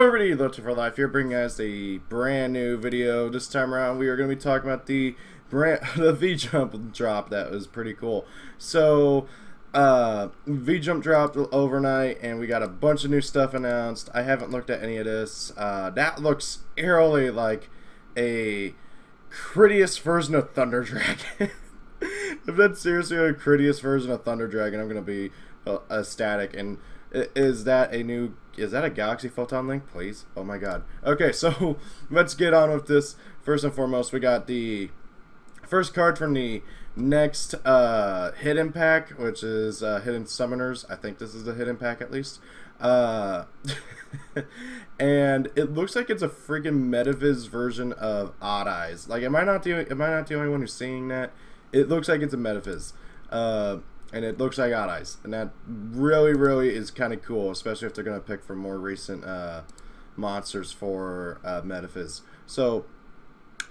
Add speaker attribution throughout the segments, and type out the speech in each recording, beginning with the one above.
Speaker 1: Everybody, Loto for Life here, bringing us a brand new video. This time around, we are going to be talking about the Vjump drop. That was pretty cool. So, Vjump dropped overnight, and we got a bunch of new stuff announced. I haven't looked at any of this. That looks eerily like a Critius version of Thunder Dragon. If that's seriously a Critius version of Thunder Dragon, I'm going to be ecstatic. And is that a Galaxy Photon Link, please? Oh my god. Okay, so let's get on with this. First and foremost, we got the first card from the next hidden pack, which is Hidden Summoners. I think this is the hidden pack at least. And it looks like it's a freaking Metaviz version of Odd Eyes. Like, am I not the only one who's seeing that? It looks like it's a Metaviz. And it looks like Odd Eyes, and that really is kind of cool, especially if they're going to pick from more recent monsters for Metaphys. So,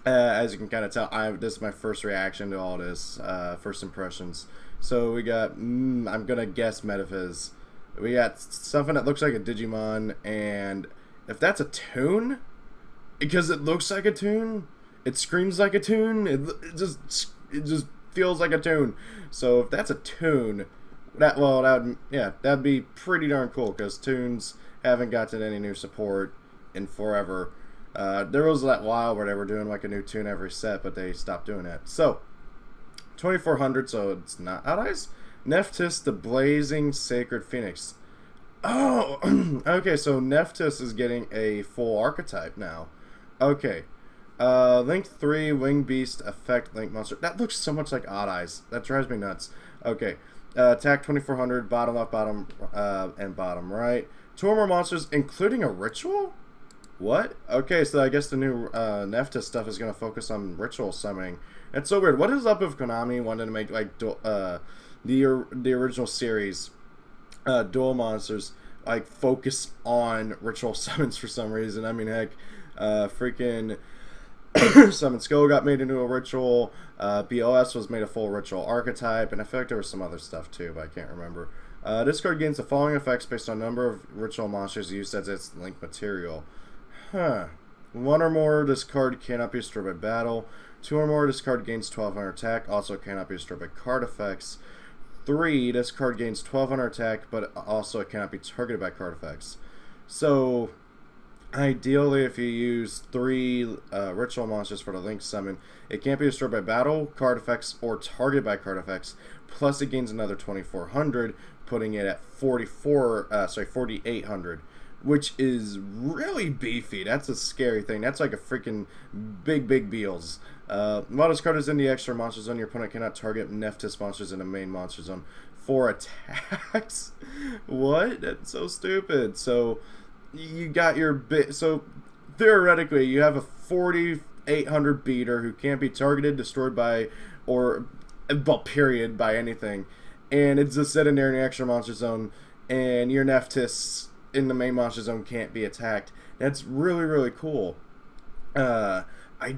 Speaker 1: as you can kind of tell, this is my first reaction to all this, first impressions. So we got, I'm going to guess Metaphys. We got something that looks like a Digimon, and if that's a toon, because it looks like a toon, it screams like a toon, it just feels like a toon. So if that's a toon, that'd be pretty darn cool, because toons haven't gotten any new support in forever. There was that while where they were doing like a new toon every set, but they stopped doing that. So 2400, so it's not Odd Eyes. Nephthys, the Blazing Sacred Phoenix. Oh, okay, so Nephthys is getting a full archetype now. Okay. Link 3, Wing Beast, Effect, Link Monster. That looks so much like Odd Eyes. That drives me nuts. Okay. Attack 2400, bottom left, bottom, and bottom right. 2 or more monsters, including a ritual? What? Okay, so I guess the new Nephthys stuff is going to focus on ritual summoning. It's so weird. What is up with Konami wanting to make, like, the original series, dual monsters, like, focus on ritual summons for some reason? I mean, heck, freaking Summon Skull got made into a ritual. BOS was made a full ritual archetype, and I feel like there was some other stuff too, but I can't remember. This card gains the following effects based on number of ritual monsters used as its link material. Huh. 1 or more, this card cannot be destroyed by battle. 2 or more, this card gains 1200 attack, also cannot be destroyed by card effects. 3, this card gains 1200 attack, but also it cannot be targeted by card effects. So, ideally, if you use 3 ritual monsters for the link summon, it can't be destroyed by battle, card effects, or targeted by card effects. Plus, it gains another 2400, putting it at 4800, which is really beefy. That's a scary thing. That's like a freaking big beals. While this card is in the extra monster zone, your opponent cannot target Nephthys monsters in the main monster zone for attacks. What? That's so stupid. So you got your so theoretically you have a 4800 beater who can't be targeted, destroyed by, or period, by anything, and it's just sitting there in the extra monster zone, and your Nephthys in the main monster zone can't be attacked. That's really cool. I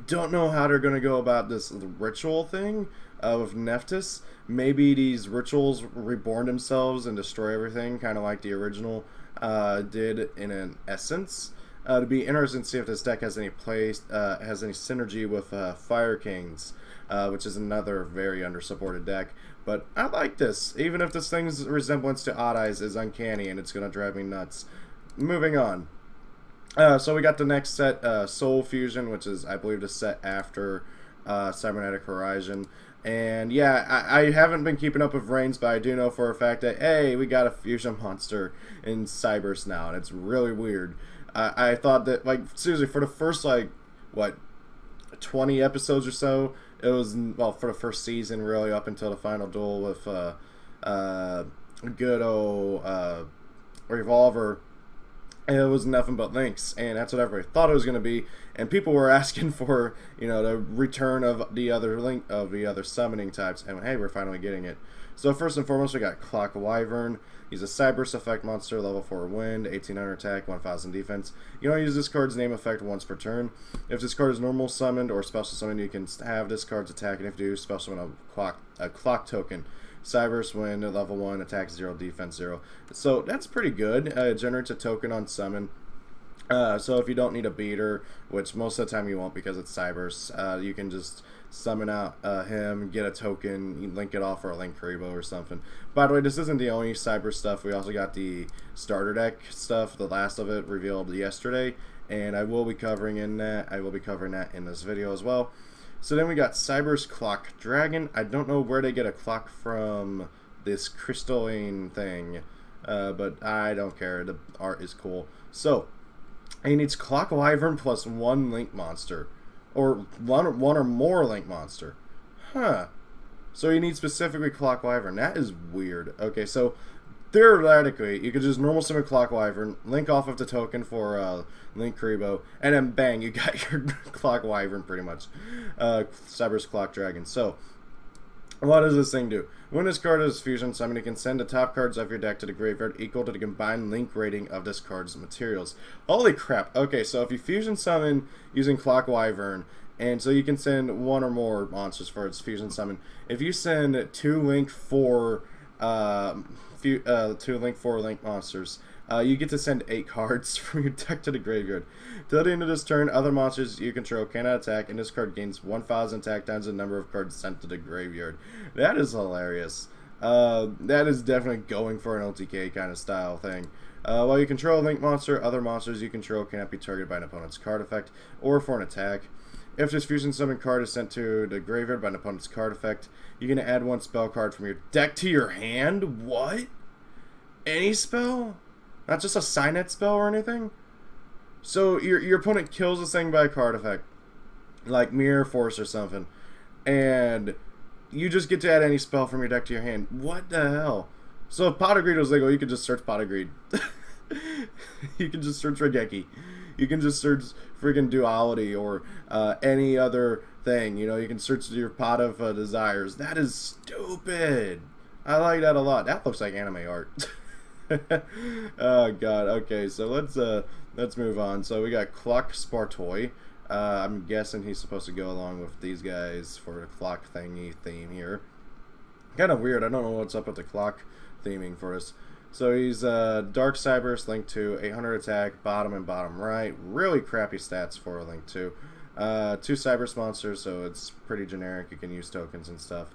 Speaker 1: don't know how they're going to go about this ritual thing with Nephthys. Maybe these rituals reborn themselves and destroy everything, kind of like the original did in an essence. To be interesting to see if this deck has any has any synergy with Fire Kings, which is another very undersupported deck. But I like this, even if this thing's resemblance to Odd Eyes is uncanny and it's gonna drive me nuts. Moving on. So we got the next set, Soul Fusion, which is, I believe, the set after Cybernetic Horizon. And yeah, I haven't been keeping up with Reigns, but I do know for a fact that, hey, we got a fusion monster in Cyberse now, and it's really weird. I thought that, like, seriously, for the first, like, what, 20 episodes or so, it was, well, for the first season, really, up until the final duel with good old Revolver, and it was nothing but links, and that's what everybody thought it was going to be. And people were asking for, you know, the return of the other summoning types, and hey, we're finally getting it. So first and foremost, we got Clock Wyvern. He's a Cyberse effect monster, level 4 wind, 1800 attack, 1000 defense. You don't use this card's name effect once per turn. If this card is normal summoned or special summoned, you can have this card's attack, and if you do, special summon a clock token. Cyberse Wind at level 1, attack 0, defense 0. So that's pretty good. It generates a token on summon. So if you don't need a beater, which most of the time you won't because it's Cyberse, you can just summon out him, get a token, you link it off for a Link Kuriboh or something. By the way, this isn't the only Cyberse stuff. We also got the starter deck stuff, the last of it revealed yesterday, and I will be covering that in this video as well. So then we got Cyberse Clock Dragon. I don't know where they get a clock from, this crystalline thing, but I don't care. The art is cool. So he needs Clock Wyvern plus 1 Link monster, or one or more Link monster. Huh. So you need specifically Clock Wyvern. That is weird. Okay, so theoretically, you could just normal summon Clock Wyvern, link off of the token for Link Kuriboh, and then bang, you got your Clock Wyvern pretty much. Cyberse Clock Dragon. So, what does this thing do? When this card is fusion summoned, you can send the top cards of your deck to the graveyard equal to the combined link rating of this card's materials. Holy crap. Okay, so if you fusion summon using Clock Wyvern, and so you can send 1 or more monsters for its fusion summon. If you send 2 Link 4 Link monsters, you get to send 8 cards from your deck to the graveyard. Till the end of this turn, other monsters you control cannot attack, and this card gains 1,000 attack times the number of cards sent to the graveyard. That is hilarious. That is definitely going for an LTK kind of style thing. While you control a Link monster, other monsters you control cannot be targeted by an opponent's card effect or for an attack. If this fusion summon card is sent to the graveyard by an opponent's card effect, you can add 1 spell card from your deck to your hand? What? Any spell? Not just a Signet spell or anything? So your opponent kills this thing by a card effect, like Mirror Force or something, and you just get to add any spell from your deck to your hand. What the hell? So if Pot of Greed was legal, you could just search Pot of Greed. You can just search Regeki. You can just search friggin' Duality or any other thing. You know, you can search your Pot of Desires. That is stupid. I like that a lot. That looks like anime art. Oh god. Okay, so let's move on. So we got Clock Spartoy. I'm guessing he's supposed to go along with these guys for the clock thingy theme here. Kind of weird. I don't know what's up with the clock theming for us. So he's Dark Cyberse, Link 2, 800 attack, bottom and bottom right. Really crappy stats for a Link 2. 2 Cyberse monsters, so it's pretty generic. You can use tokens and stuff.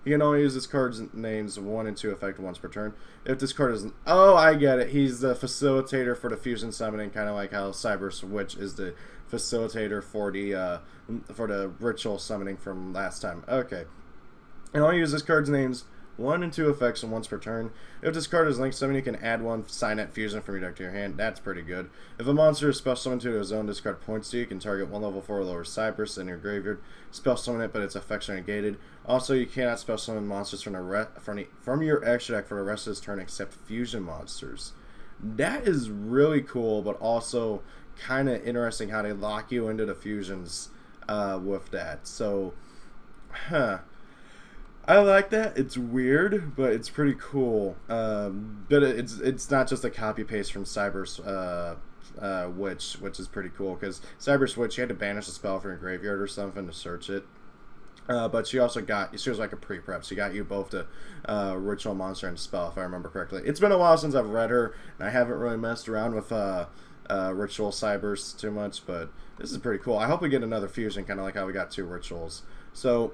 Speaker 1: You can only use this card's names 1 and 2 effect once per turn. If this card is... Oh, I get it. He's the facilitator for the fusion summoning, kind of like how Cyberse Witch is the facilitator for the ritual summoning from last time. Okay. And I'll use this card's names 1 and 2 effects once per turn. If this card is linked summon, you can add 1 Signet Fusion from your deck to your hand. That's pretty good. If a monster is special summoned to his own, this card points to you. You can target 1 level 4 or lower Cyberse in your graveyard. Spell summon it, but its effects are negated. Also, you cannot spell summon monsters from your extra deck for the rest of this turn except fusion monsters. That is really cool, but also kind of interesting how they lock you into the fusions with that. So, I like that. It's weird, but it's pretty cool. But it's not just a copy paste from Cyberse Witch, which is pretty cool because Cyberse Witch, you had to banish a spell from your graveyard or something to search it. But she also she was like a pre-prep. She got you both the ritual monster and spell, if I remember correctly. It's been a while since I've read her, and I haven't really messed around with ritual Cyberse too much, but this is pretty cool. I hope we get another fusion, kind of like how we got 2 rituals. So,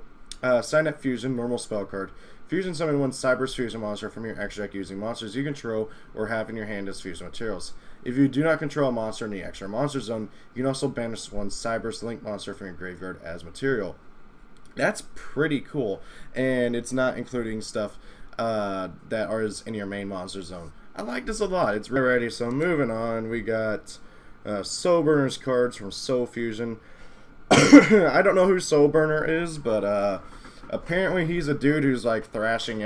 Speaker 1: Signet Fusion, normal spell card. Fusion summon 1 Cyberse Fusion monster from your extra deck using monsters you control or have in your hand as fusion materials. If you do not control a monster in the extra monster zone, you can also banish 1 Cyberse Link monster from your graveyard as material. That's pretty cool, and it's not including stuff that is in your main monster zone. I like this a lot. It's ready. So moving on, we got Soul Burner's cards from Soul Fusion. I don't know who Soul Burner is, but apparently he's a dude who's like thrashing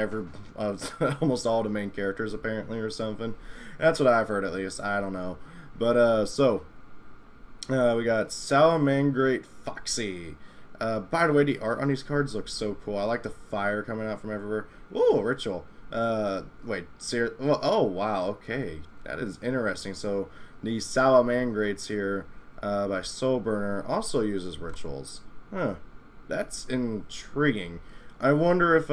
Speaker 1: almost all the main characters apparently or something. That's what I've heard at least. I don't know, but we got Salamangreat Foxy. By the way, the art on these cards looks so cool. I like the fire coming out from everywhere. Ooh, ritual. Wait, well, oh wow, okay, that is interesting. So the Salamangreats here by Soul Burner also uses rituals. Huh, that's intriguing. I wonder if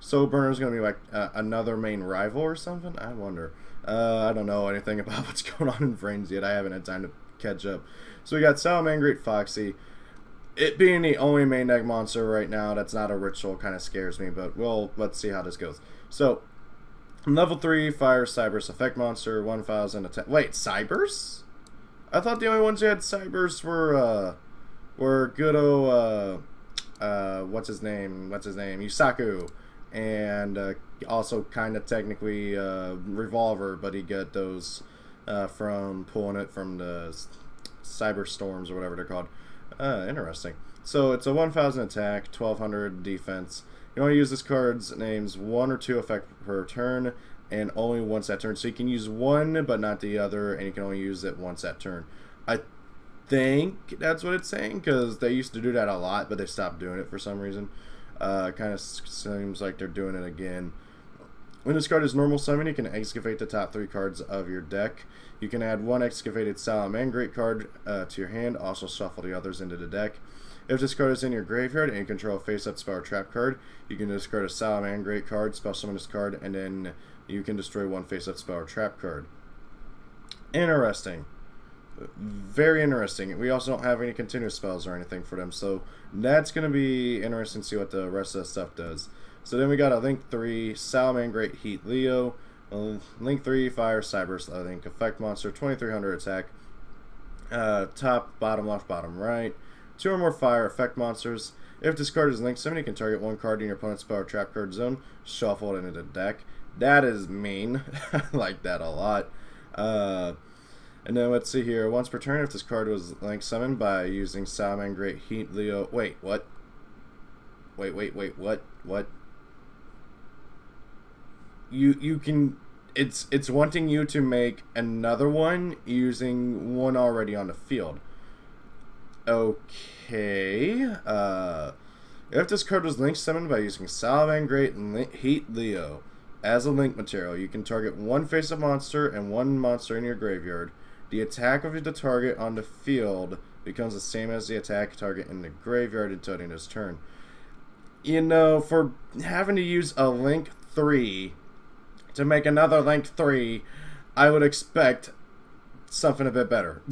Speaker 1: Soul Burner is gonna be like another main rival or something. I wonder. I don't know anything about what's going on in Vrains yet. I haven't had time to catch up. So we got Salamangreat Foxy. It being the only main deck monster right now that's not a ritual kind of scares me, but let's see how this goes. So, level 3 Fire Cyberse Effect Monster, 1000 attack. Wait, Cyberse? I thought the only ones who had Cyberse were good old, what's his name? Yusaku. And also kind of technically Revolver, but he got those from pulling it from the Cyber Storms or whatever they're called. Interesting. So it's a 1000 attack, 1200 defense. You only use this card's names 1 or 2 effect per turn, and only once that turn. So you can use one, but not the other, and you can only use it once that turn. I think that's what it's saying, because they used to do that a lot, but they stopped doing it for some reason. Kind of seems like they're doing it again. When this card is normal summon, you can excavate the top 3 cards of your deck. You can add 1 excavated Salamangreat card to your hand, also shuffle the others into the deck. If this card is in your graveyard and you control a face-up spell or trap card, you can discard a Salamangreat card, spell summon this card, and then you can destroy 1 face-up spell or trap card. Interesting. Very interesting. We also don't have any continuous spells or anything for them, so that's going to be interesting to see what the rest of the stuff does. So then we got a Link 3 Salamangreat Heat Leo, Link 3 Fire Cyberse Link Effect Monster, 2300 attack, top, bottom left, bottom right, 2 or more Fire Effect Monsters. If this card is linked summon, you can target 1 card in your opponent's spell or trap card zone, shuffle it into the deck. That is mean. I like that a lot. And then let's see here. Once per turn, if this card was link summoned by using Salamangreat Heat Leo. Wait, what? Wait, what? You can. It's wanting you to make another one using one already on the field. Okay. If this card was link summoned by using Salamangreat Heat Leo as a link material, you can target 1 face-up monster and 1 monster in your graveyard. The attack of the target on the field becomes the same as the attack target in the graveyard until the end of his turn. You know, for having to use a Link 3 to make another Link 3, I would expect something a bit better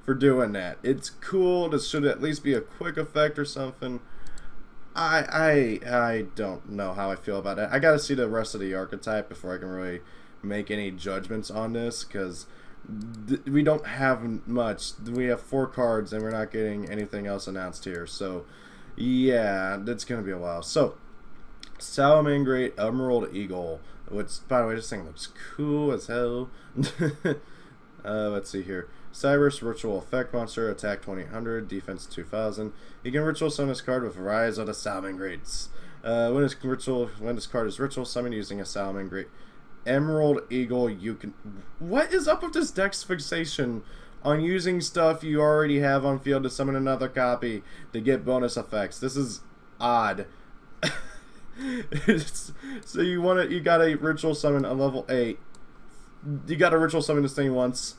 Speaker 1: for doing that. It's cool. This should at least be a quick effect or something. I don't know how I feel about it. I gotta see the rest of the archetype before I can really make any judgments on this, because we don't have much. We have 4 cards and we're not getting anything else announced here, so yeah, that's gonna be a while. So Salamangreat Emerald Eagle, which, by the way, this thing looks cool as hell. Let's see here. Cyberse Ritual Effect Monster, attack 2800, defense 2000. You can ritual summon this card with Rise of the Salamangreats. When this card is ritual summoned using a Salamangreat Emerald Eagle, you can... What is up with this deck's fixation on using stuff you already have on field to summon another copy to get bonus effects? This is odd. So you gotta ritual summon a level 8. You gotta ritual summon this thing once,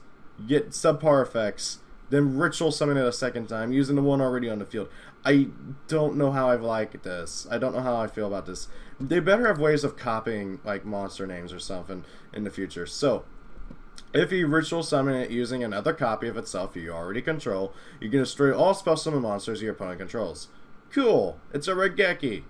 Speaker 1: get subpar effects, then ritual summon it a second time using the one already on the field. I don't know how I like this. I don't know how I feel about this. They better have ways of copying like monster names or something in the future. So if you ritual summon it using another copy of itself you already control, you can destroy all spell summon monsters your opponent controls. Cool. It's a Regeki.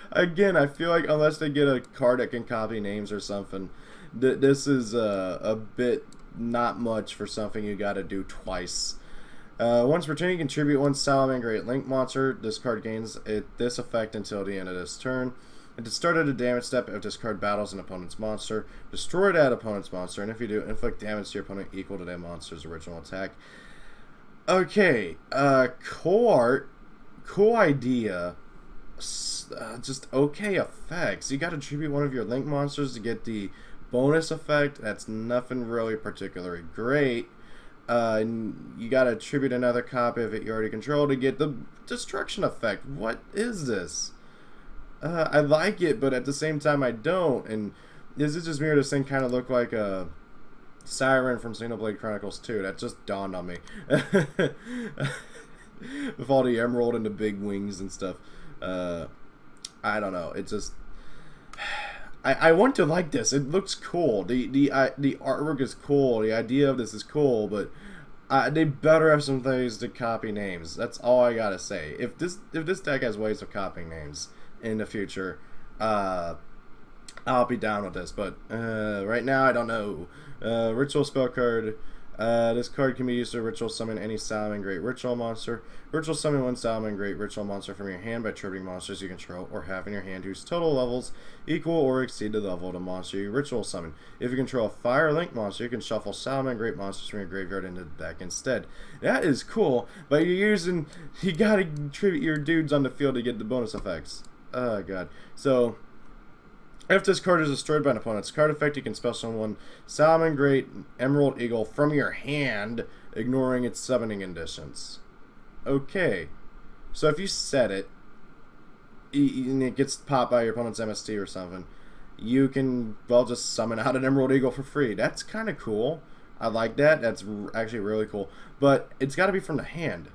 Speaker 1: Again, I feel like unless they get a card that can copy names or something, this is a bit not much for something you gotta do twice. Once per turn, you contribute 1 Salamangreat Link monster. This card gains this effect until the end of this turn. At the start of the damage step, if this card battles an opponent's monster, destroy that opponent's monster, and if you do, inflict damage to your opponent equal to that monster's original attack. Okay, cool art, cool idea. Just okay effects. You got to tribute one of your Link monsters to get the bonus effect. That's nothing really particularly great. And you got to tribute another copy of it you already control to get the destruction effect. What is this? I like it, but at the same time I don't. And this is just me, this thing kind of look like a Siren from Xenoblade Chronicles 2. That just dawned on me. With all the emerald and the big wings and stuff. I don't know. It just... I want to like this. It looks cool. The artwork is cool. The idea of this is cool, but they better have some ways to copy names. That's all I gotta say. If this deck has ways of copying names in the future, I'll be down with this. But right now, I don't know. Ritual spell card. This card can be used to ritual summon any Salamangreat ritual monster. Ritual summon one Salamangreat ritual monster from your hand by tributing monsters you control or have in your hand whose total levels equal or exceed the level of the monster you ritual summon. If you control a fire link monster, you can shuffle Salamangreat monsters from your graveyard into the deck instead. That is cool, but you gotta tribute your dudes on the field to get the bonus effects. Oh god. So if this card is destroyed by an opponent's card effect, you can spell summon one Salamangreat Emerald Eagle from your hand, ignoring its summoning conditions. Okay. So if you set it, and it gets popped by your opponent's MST or something, you can, well, just summon out an Emerald Eagle for free. That's kind of cool. I like that. That's actually really cool. But it's got to be from the hand.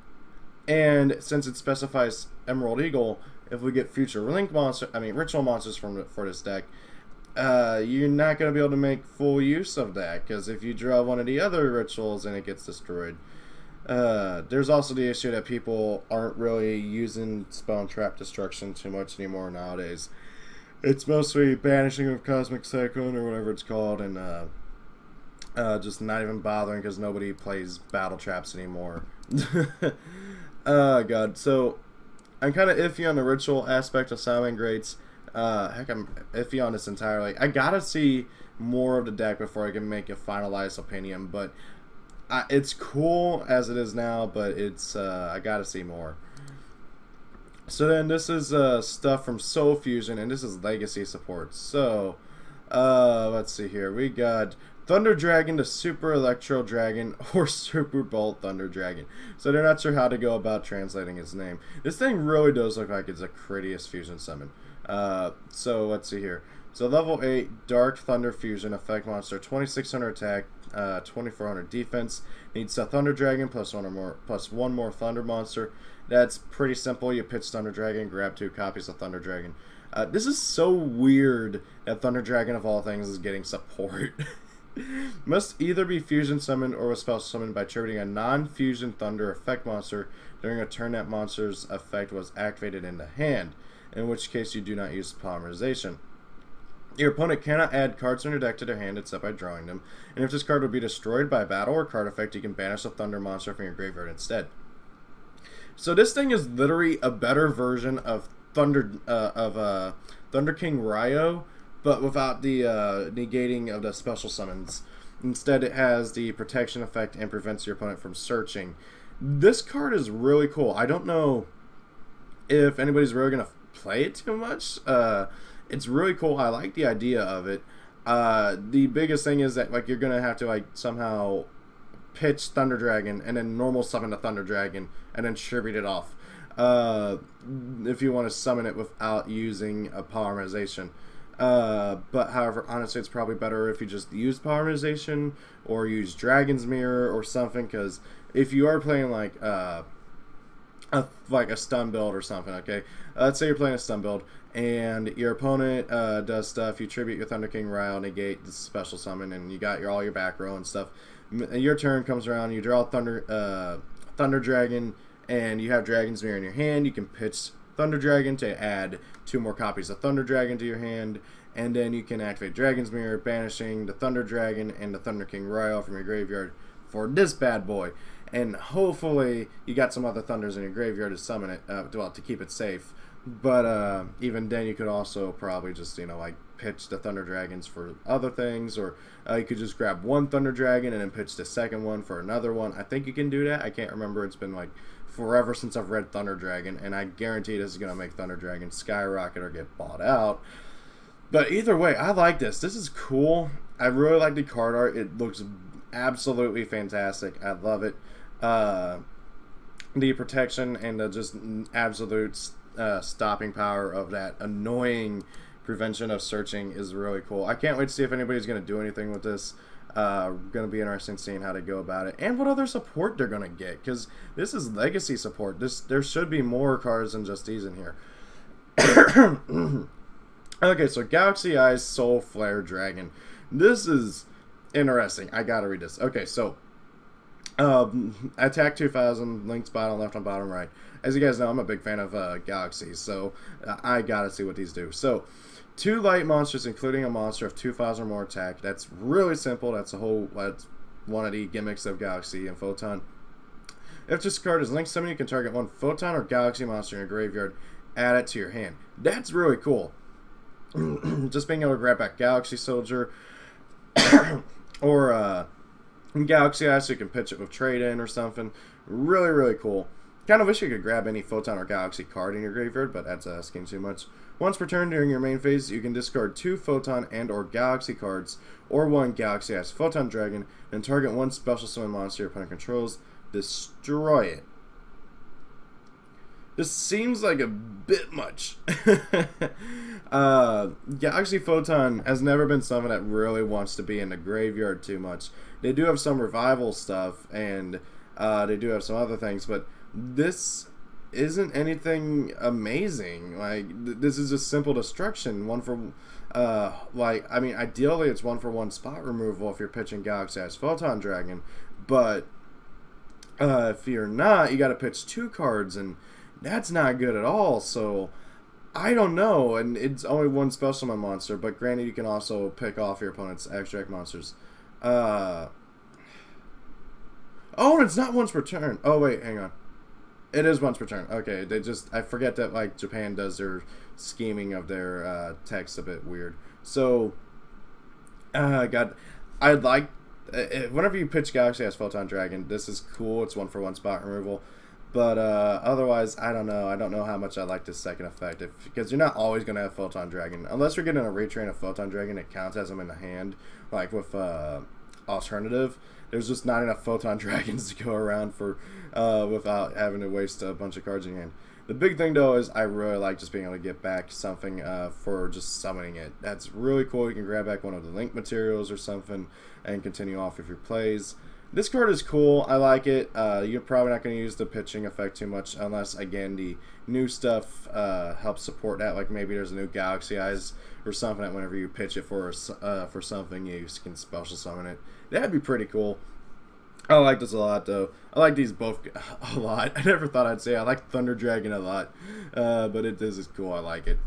Speaker 1: And since it specifies Emerald Eagle, if we get future ritual monsters for this deck, you're not going to be able to make full use of that, because if you draw one of the other rituals and it gets destroyed. There's also the issue that people aren't really using spell and trap destruction too much anymore nowadays. It's mostly banishing of Cosmic Cyclone or whatever it's called, and just not even bothering because nobody plays battle traps anymore. Oh god, so I'm kind of iffy on the ritual aspect of Salamangreats. Heck, I'm iffy on this entirely. I gotta see more of the deck before I can make a finalized opinion, but it's cool as it is now, but it's I gotta see more. So then this is stuff from Soul Fusion, and this is legacy support. So let's see here. We got Thunder Dragon to Super Electro Dragon or Super Bolt Thunder Dragon. So they're not sure how to go about translating his name. This thing really does look like it's a Critias Fusion summon. So let's see here. So level 8 Dark Thunder Fusion effect monster, 2600 attack, 2400 defense. Needs a Thunder Dragon plus one more Thunder monster. That's pretty simple. You pitch Thunder Dragon, grab 2 copies of Thunder Dragon. This is so weird that Thunder Dragon of all things is getting support. Must either be fusion summoned or was spell summoned by tributing a non-fusion thunder effect monster during a turn that monster's effect was activated in the hand, in which case you do not use polymerization. Your opponent cannot add cards in your deck to their hand except by drawing them, and if this card would be destroyed by battle or card effect, you can banish a thunder monster from your graveyard instead. So this thing is literally a better version of Thunder King Ryo, but without the negating of the special summons. Instead, it has the protection effect and prevents your opponent from searching. This card is really cool. I don't know if anybody's really going to play it too much. It's really cool. I like the idea of it. The biggest thing is that you're going to have to somehow pitch Thunder Dragon and then normal summon the Thunder Dragon and then tribute it off. If you want to summon it without using a polymerization. But however, honestly, it's probably better if you just use polymerization or use Dragon's Mirror or something, because if you are playing like a stun build or something, okay, let's say you're playing a stun build and your opponent does stuff, you tribute your Thunder King Ryo, negate the special summon, and you got all your back row and stuff. Your turn comes around, you draw Thunder Dragon, and you have Dragon's Mirror in your hand. You can pitch Thunder Dragon to add 2 more copies of Thunder Dragon to your hand, and then you can activate Dragon's Mirror, banishing the Thunder Dragon and the Thunder King Ryo from your graveyard for this bad boy. And hopefully you got some other Thunders in your graveyard to summon it, well, to keep it safe. But even then, you could also probably just, pitch the Thunder Dragons for other things, or you could just grab 1 Thunder Dragon and then pitch the second one for another one. I think you can do that. I can't remember. It's been forever since I've read Thunder Dragon, and I guarantee this is going to make Thunder Dragon skyrocket or get bought out. But either way, I like this. This is cool. I really like the card art. It looks absolutely fantastic. I love it. The protection and the just absolute stopping power of that annoying prevention of searching is really cool. I can't wait to see if anybody's going to do anything with this. Going to be interesting seeing how to go about it and what other support they're going to get, because this is legacy support. There should be more cards than just these in here. Okay, so Galaxy Eyes Soul Flare Dragon. This is interesting. I gotta read this. Okay, so Attack 2000, links bottom left on bottom right. As you guys know, I'm a big fan of Galaxies, so I gotta see what these do. So, 2 light monsters, including a monster of 2,000 or more attack. That's really simple. That's one of the gimmicks of Galaxy and Photon. If this card is linked summon, you can target 1 Photon or Galaxy monster in your graveyard. Add it to your hand. That's really cool. Just being able to grab back Galaxy Soldier or Galaxy Eye so you can pitch it with trade-in or something. Really, really cool. Kind of wish you could grab any Photon or Galaxy card in your graveyard, but that's asking too much. Once per turn during your main phase, you can discard 2 Photon and or Galaxy cards or 1 Galaxy Eye Photon Dragon and target 1 special summon monster your opponent controls. Destroy it. This seems like a bit much. Galaxy Photon has never been someone that really wants to be in the graveyard too much. They do have some revival stuff, and they do have some other things, but this isn't anything amazing. Like, this is just simple destruction. I mean, ideally it's 1-for-1 spot removal if you're pitching Galaxy Eyes Photon Dragon, but if you're not, you got to pitch 2 cards, and that's not good at all. So I don't know, and it's only 1 special summon monster, but granted you can also pick off your opponent's extract monsters. Oh, and it's not once per turn. Oh wait, hang on. It is once per turn. Okay, I forget that, like, Japan does their scheming of their text a bit weird. So God, I'd like, whenever you pitch Galaxy as Photon Dragon, this is cool. It's 1-for-1 spot removal. But otherwise, I don't know. I don't know how much I like this second effect. Because you're not always going to have Photon Dragon. Unless you're getting a retrain of Photon Dragon, it counts as them in the hand. Like with Alternative. There's just not enough Photon Dragons to go around for without having to waste a bunch of cards in your hand. The big thing, though, is I really like just being able to get back something for just summoning it. That's really cool. You can grab back one of the link materials or something and continue off with your plays. This card is cool. I like it. You're probably not going to use the pitching effect too much unless, again, the new stuff helps support that. Like maybe there's a new Galaxy Eyes or something that whenever you pitch it for something, you can special summon it. That'd be pretty cool. I like this a lot, though. I like these both a lot. I never thought I'd say I like Thunder Dragon a lot, but this is cool. I like it.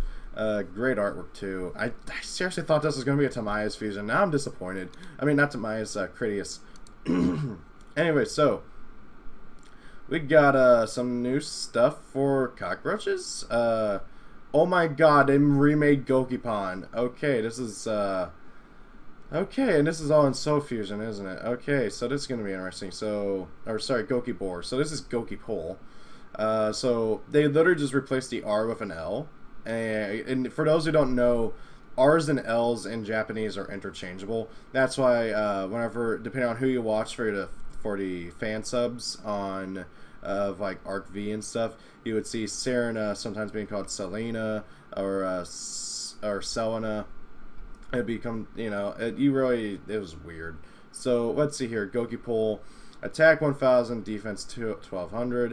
Speaker 1: Great artwork, too. I seriously thought this was going to be a Tamaya's Fusion. Now I'm disappointed. I mean, not Tamaya's, Critias. Anyway, so we got some new stuff for cockroaches. Oh my god, they remade Gokipon. Okay, this is okay, and this is all in Soul Fusion, isn't it? Okay, so this is gonna be interesting. So, or sorry, Gokibor. So this is Gokipole. So they literally just replaced the R with an L. And for those who don't know, R's and L's in Japanese are interchangeable. That's why whenever, depending on who you watch for the fan subs on like Arc V and stuff, you would see Serena sometimes being called Selena or Selena. It become, you know, it was weird. So let's see here. Gokipole, attack 1,000, defense 1,200.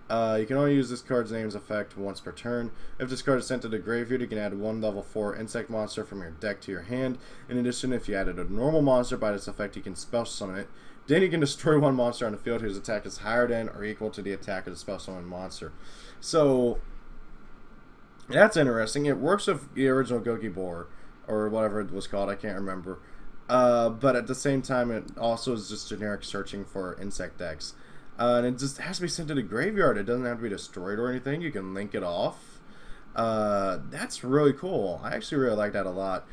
Speaker 1: You can only use this card's name's effect once per turn. If this card is sent to the graveyard, you can add 1 level 4 insect monster from your deck to your hand. In addition, if you added a normal monster by this effect, you can special summon it. Then you can destroy 1 monster on the field whose attack is higher than or equal to the attack of the special summon monster. So that's interesting. It works with the original Gokibor, or whatever it was called, I can't remember. But at the same time, it also is just generic searching for insect decks. And it just has to be sent to the graveyard. It doesn't have to be destroyed or anything. You can link it off. That's really cool. I actually really like that a lot.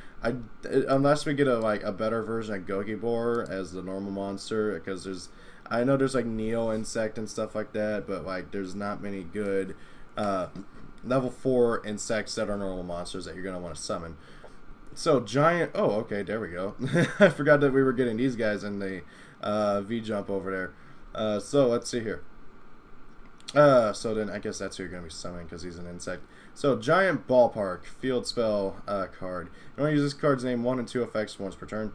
Speaker 1: Unless we get a better version of Gokibor as the normal monster, because I know there's like Neo Insect and stuff like that, but like there's not many good level 4 insects that are normal monsters that you're gonna want to summon. So giant. Oh, okay, there we go. I forgot that we were getting these guys in the Vjump over there. So let's see here. So then I guess that's who you're going to be summoning because he's an insect. So Giant Ballpark, field spell card. You want to use this card's name 1 and 2 effects once per turn.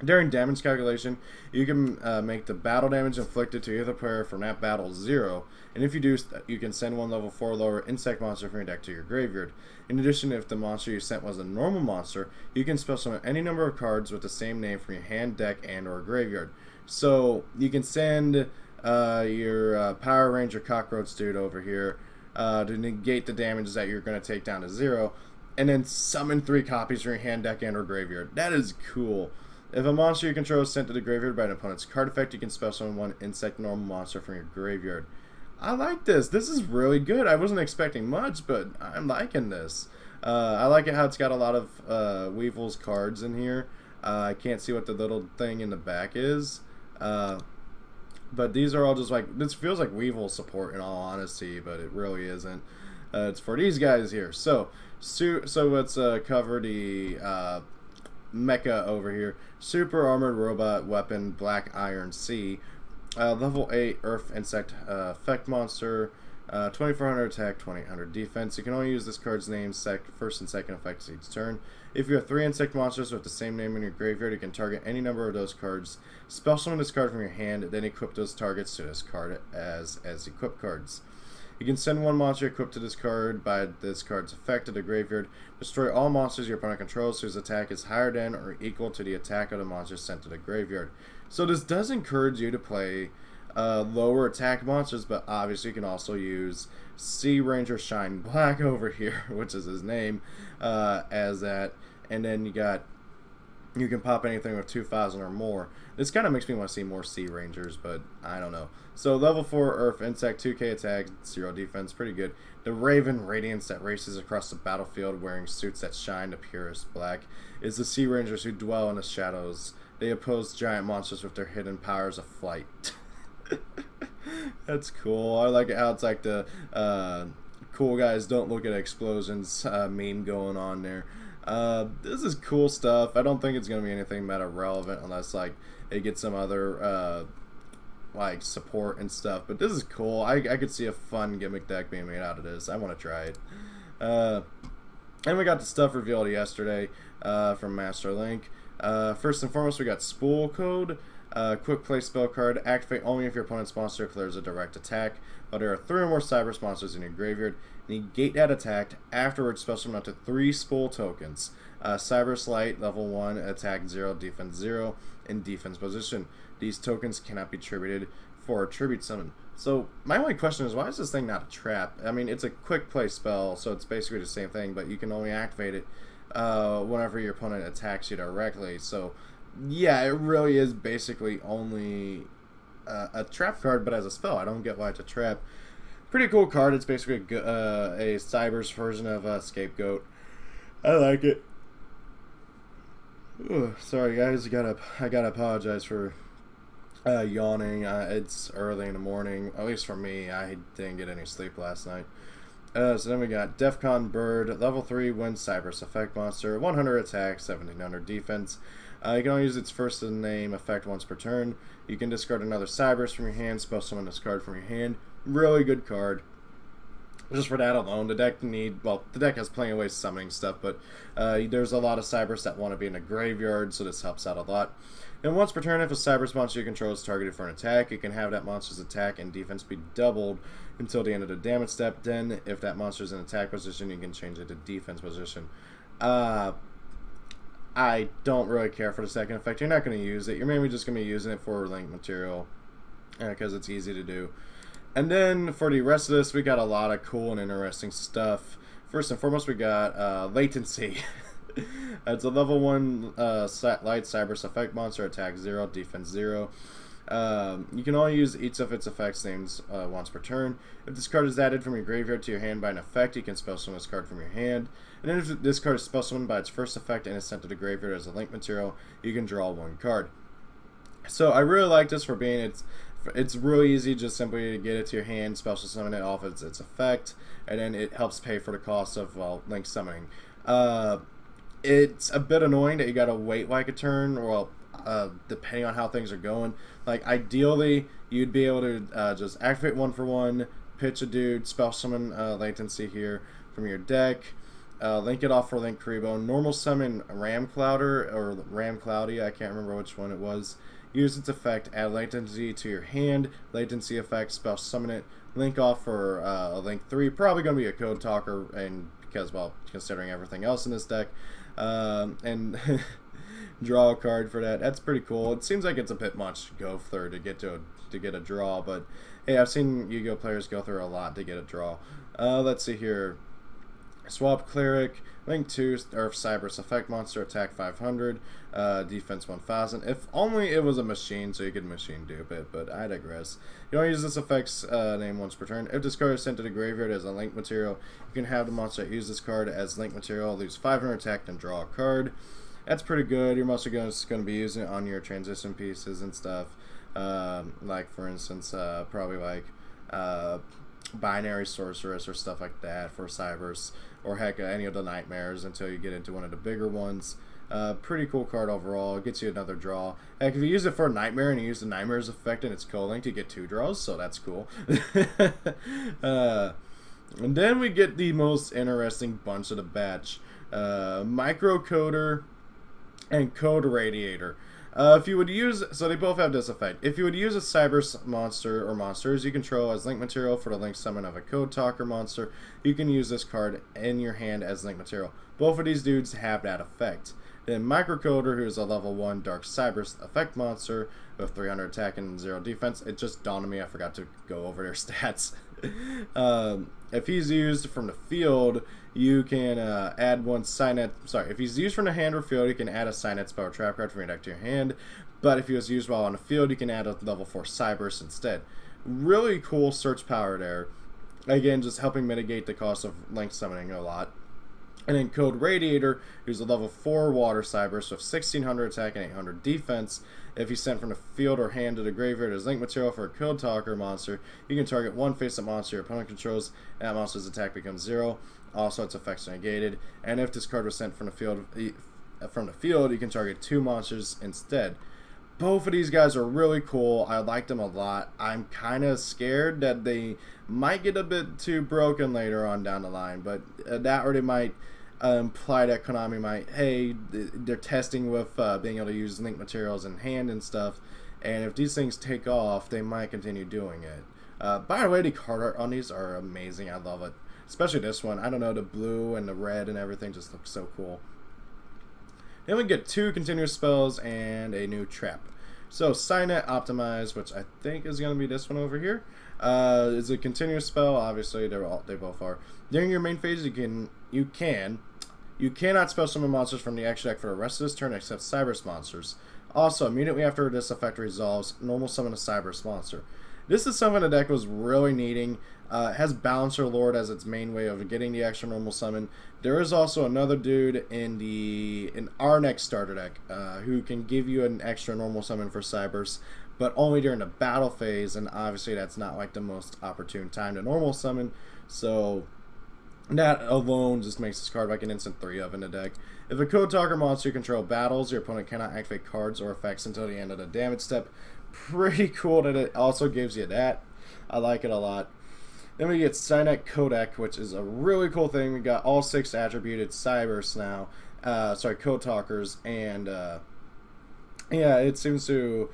Speaker 1: During damage calculation, you can make the battle damage inflicted to either player from that battle 0, and if you do, you can send one level 4 lower insect monster from your deck to your graveyard. In addition, if the monster you sent was a normal monster, you can special summon any number of cards with the same name from your hand, deck, and or graveyard. So you can send your Power Ranger Cockroach dude over here to negate the damage that you're going to take down to 0, and then summon 3 copies from your hand, deck, and or graveyard. That is cool. If a monster you control is sent to the graveyard by an opponent's card effect, you can special summon one insect normal monster from your graveyard. I like this. This is really good. I wasn't expecting much, but I'm liking this. I like it how it's got a lot of Weevil's cards in here. I can't see what the little thing in the back is. But these are all just like, this feels like Weevil support in all honesty, but it really isn't. It's for these guys here. So let's cover the mecha over here. Super armored robot weapon, Black Iron Sea. Level 8 Earth Insect effect monster. 2400 attack, 2800 defense. You can only use this card's name first and second effects each turn. If you have 3 insect monsters with the same name in your graveyard, you can target any number of those cards. Special summon this card from your hand, then equip those targets to this card as equipped cards. You can send one monster equipped to this card by this card's effect to the graveyard. Destroy all monsters your opponent controls whose attack is higher than or equal to the attack of the monster sent to the graveyard. So this does encourage you to play lower attack monsters, but obviously you can also use Sea Ranger Shine Black over here, which is his name, as that. And then you can pop anything with 2,000 or more. This kind of makes me want to see more Sea Rangers, but I don't know. So level 4 Earth Insect, 2k attack, 0 defense, pretty good. The Raven Radiance that races across the battlefield wearing suits that shine the purest black is the Sea Rangers who dwell in the shadows. They oppose giant monsters with their hidden powers of flight. That's cool. I like it how it's like the cool guys don't look at explosions meme going on there. This is cool stuff. I don't think it's going to be anything meta relevant unless like it gets some other like support and stuff, but this is cool. I could see a fun gimmick deck being made out of this. I want to try it. And we got the stuff revealed yesterday from Master Link. First and foremost, we got Spool Code. Quick play spell card. Activate only if your opponent's monster declares a direct attack, but there are 3 or more Cyberse monsters in your graveyard. Negate that attack. Afterwards, special summon up to 3 Spool tokens. Cyberse Light, level 1, attack 0, defense 0, in defense position. These tokens cannot be attributed for a tribute summon. So my only question is, why is this thing not a trap? I mean, it's a quick play spell, so it's basically the same thing, but you can only activate it whenever your opponent attacks you directly. So yeah, it really is basically only a trap card, but as a spell. I don't get why it's a trap. Pretty cool card. It's basically a Cyberse version of Scapegoat. I like it. Ooh, sorry guys, I gotta apologize for yawning. It's early in the morning, at least for me. I didn't get any sleep last night. So then we got Defcon Bird, level 3, wins Cyberse effect monster, 100 attack, 1700 defense. You can only use its first name effect once per turn. You can discard another Cyberse from your hand, spell summon this card from your hand. Really good card. Just for that alone, the deck has plenty of ways of summoning stuff, but there's a lot of Cyberse that want to be in a graveyard, so this helps out a lot. And once per turn, if a Cyberse monster you control is targeted for an attack, you can have that monster's attack and defense be doubled until the end of the damage step. Then, if that monster is in attack position, you can change it to defense position. I don't really care for the second effect. You're not going to use it. You're maybe just going to be using it for link material because it's easy to do. And then for the rest of this, we got a lot of cool and interesting stuff. First and foremost, we got Latency. It's a level 1 light Cyberse effect monster, attack 0, defense 0. You can only use each of its effects names once per turn. If this card is added from your graveyard to your hand by an effect, you can spell summon this card from your hand. And then if this card is spell summoned by its first effect and is sent to the graveyard as a link material, you can draw 1 card. So I really like this for being it's really easy, just simply to get it to your hand, special summon it off its effect, and then it helps pay for the cost of link summoning. It's a bit annoying that you gotta wait like a turn, or depending on how things are going. Like ideally, you'd be able to just activate 1 for 1, pitch a dude, spell summon Latency here from your deck, link it off for Link Kribo. Normal summon Ram Clouder or Ram Cloudy, I can't remember which one it was. Use its effect, add latency to your hand, latency effect, spell summon it. Link off for Link 3, probably going to be a Code Talker, and because, well, considering everything else in this deck. And draw a card for that. That's pretty cool. It seems like it's a bit much to go through to get a draw, but hey, I've seen Yu-Gi-Oh players go through a lot to get a draw. Let's see here. Swap Cleric, Link 2, Earth Cyberse Effect Monster, Attack 500, Defense 1000. If only it was a machine so you could machine dupe it, but I digress. You don't use this effect's name once per turn. If this card is sent to the graveyard as a link material, you can have the monster that uses this card as link material, lose 500 attack, and draw a card. That's pretty good. Your monster is going to be using it on your transition pieces and stuff. Like, for instance, probably like Binary Sorceress or stuff like that for Cyberse, or heck, any of the Nightmares until you get into one of the bigger ones. Pretty cool card overall. It gets you another draw. Heck, if you use it for a Nightmare and you use the Nightmare's effect and it's co-linked, you get 2 draws, so that's cool. And then we get the most interesting bunch of the batch. Microcoder and Code Radiator. If you would use, so they both have this effect. If you would use a Cyberse monster or monsters you control as link material for the link summon of a Code Talker monster, you can use this card in your hand as link material. Both of these dudes have that effect. Then Microcoder, who is a level 1 Dark Cyberse effect monster with 300 attack and 0 defense. It just dawned on me, I forgot to go over their stats. If he's used from the field, you can add one Signet. Sorry, if he's used from the hand or field, you can add a Signet spell or trap card from your deck to your hand. But if he was used while on the field, you can add a level 4 Cyberse instead. Really cool search power there. Again, just helping mitigate the cost of link summoning a lot. And then Code Radiator, who's a level 4 Water Cyberse with 1600 attack and 800 defense. If he's sent from the field or hand to the graveyard as link material for a Code Talker monster, you can target one face-up monster your opponent controls, and that monster's attack becomes 0. Also, its effects are negated. And if this card was sent from the field, you can target 2 monsters instead. Both of these guys are really cool. I like them a lot. I'm kind of scared that they might get a bit too broken later on down the line, but that already might imply that Konami might, hey, they're testing with being able to use link materials in hand and stuff, and if these things take off, they might continue doing it. By the way, the card art on these are amazing. I love it. Especially this one. I don't know, the blue and the red and everything just looks so cool. Then we get 2 continuous spells and a new trap. So Signet Optimize, which I think is going to be this one over here, is a continuous spell. Obviously, they both are. During your main phase, you cannot spell summon monsters from the extra deck for the rest of this turn except Cyberse monsters. Also, immediately after this effect resolves, normal summon a Cyberse monster. This is something the deck was really needing. It has Balancer Lord as its main way of getting the extra normal summon. There is also another dude in our next starter deck who can give you an extra normal summon for Cyberse, but only during the battle phase, and obviously that's not like the most opportune time to normal summon, so that alone just makes this card like an instant 3 of in the deck. If a Code Talker monster you control battles, your opponent cannot activate cards or effects until the end of the damage step. Pretty cool that it also gives you that. I like it a lot. Then we get Signet Codec, which is a really cool thing. We got all 6 attributed Cyberse now. Code Talkers, and yeah, it seems to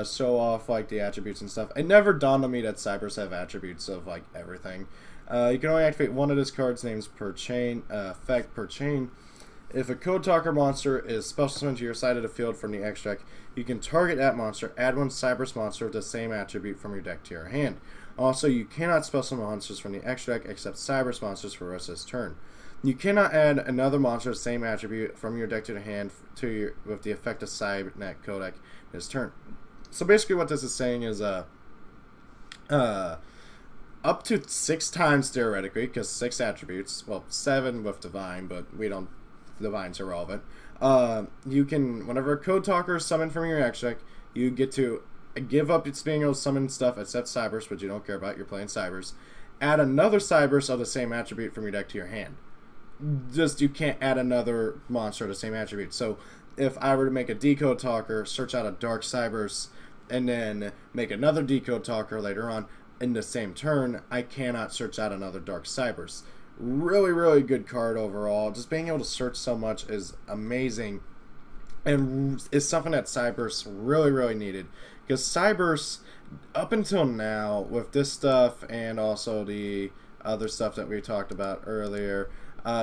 Speaker 1: show off like the attributes and stuff. It never dawned on me that Cyberse have attributes of like everything. You can only activate one of this card's names per chain, effect per chain. If a Code Talker monster is special summoned to your side of the field from the X deck, you can target that monster, add one Cyberse monster with the same attribute from your deck to your hand. Also, you cannot spell summon monsters from the X deck except Cyberse monsters for the rest of this turn. You cannot add another monster with the same attribute from your deck to the hand with the effect of Signet Codec this turn. So basically what this is saying is up to 6 times theoretically, because 6 attributes, well 7 with Divine, but we don't, Divine's irrelevant. You can, whenever a Code Talker is summoned from your X deck, you get to give up its being able to summon stuff except Cyberse, which you don't care about, you're playing Cyberse. Add another Cyberse of the same attribute from your deck to your hand. Just, you can't add another monster of the same attribute. So, if I were to make a Decode Talker, search out a Dark Cyberse, and then make another Decode Talker later on in the same turn, I cannot search out another Dark Cyberse. really good card overall. Just being able to search so much is amazing, and is something that Cyberse really needed, because Cyberse up until now with this stuff and also the other stuff that we talked about earlier,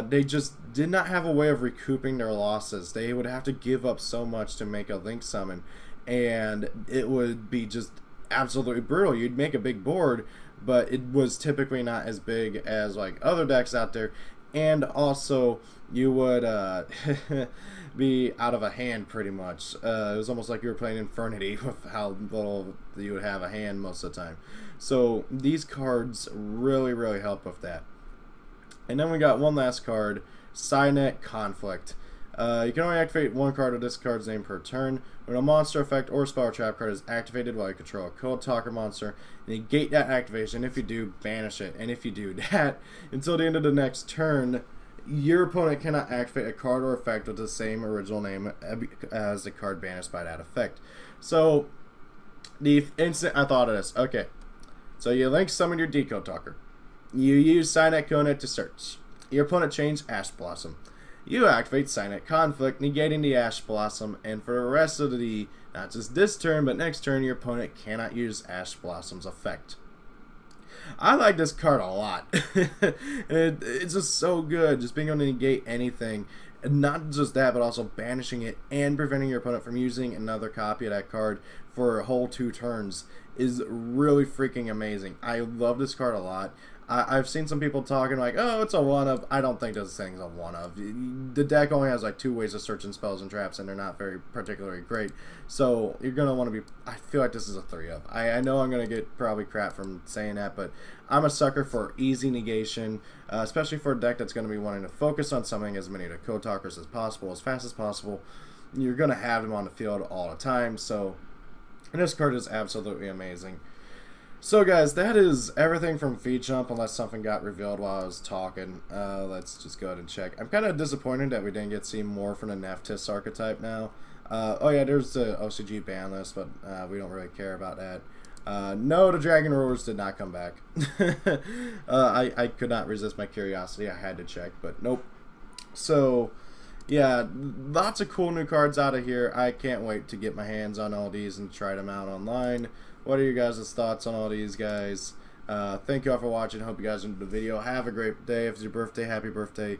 Speaker 1: they just did not have a way of recouping their losses. They would have to give up so much to make a Link summon, and it would be just absolutely brutal. You'd make a big board, but it was typically not as big as like other decks out there, and also you would be out of a hand pretty much. It was almost like you were playing Infernity with how little you would have a hand most of the time. So these cards really help with that. And then we got one last card, Cynet Conflict. You can only activate one card of this card's name per turn. When a monster effect or spell or trap card is activated while you control a Code Talker monster, negate that activation. If you do, banish it. And if you do that, until the end of the next turn, your opponent cannot activate a card or effect with the same original name as the card banished by that effect. So, the instant I thought of this, okay, so you Link summon your Decode Talker. You use Cynet Conet to search. Your opponent changed Ash Blossom. You activate Cynet Conflict, negating the Ash Blossom, and for the rest of the, not just this turn, but next turn, your opponent cannot use Ash Blossom's effect. I like this card a lot. It's just so good, just being able to negate anything. And not just that, but also banishing it and preventing your opponent from using another copy of that card for a whole 2 turns is really freaking amazing. I love this card a lot. I've seen some people talking like, oh, it's a one-of. I don't think this thing's a one-of. The deck only has like 2 ways of searching spells and traps, and they're not very particularly great. So you're going to want to be, I feel like this is a 3-of. I know I'm going to get probably crap from saying that, but I'm a sucker for easy negation, especially for a deck that's going to be wanting to focus on summoning as many of the Code Talkers as possible, as fast as possible. You're going to have them on the field all the time, so this card is absolutely amazing. So guys, that is everything from Vjump, unless something got revealed while I was talking. Let's just go ahead and check. I'm kind of disappointed that we didn't get to see more from the Nephthys archetype now. Oh yeah, there's the OCG ban list, but we don't really care about that. No, the Dragon Roars did not come back. I could not resist my curiosity. I had to check, but nope. So yeah, lots of cool new cards out of here. I can't wait to get my hands on all these and try them out online. What are your guys' thoughts on all these guys? Thank you all for watching. Hope you guys enjoyed the video. Have a great day. If it's your birthday, happy birthday.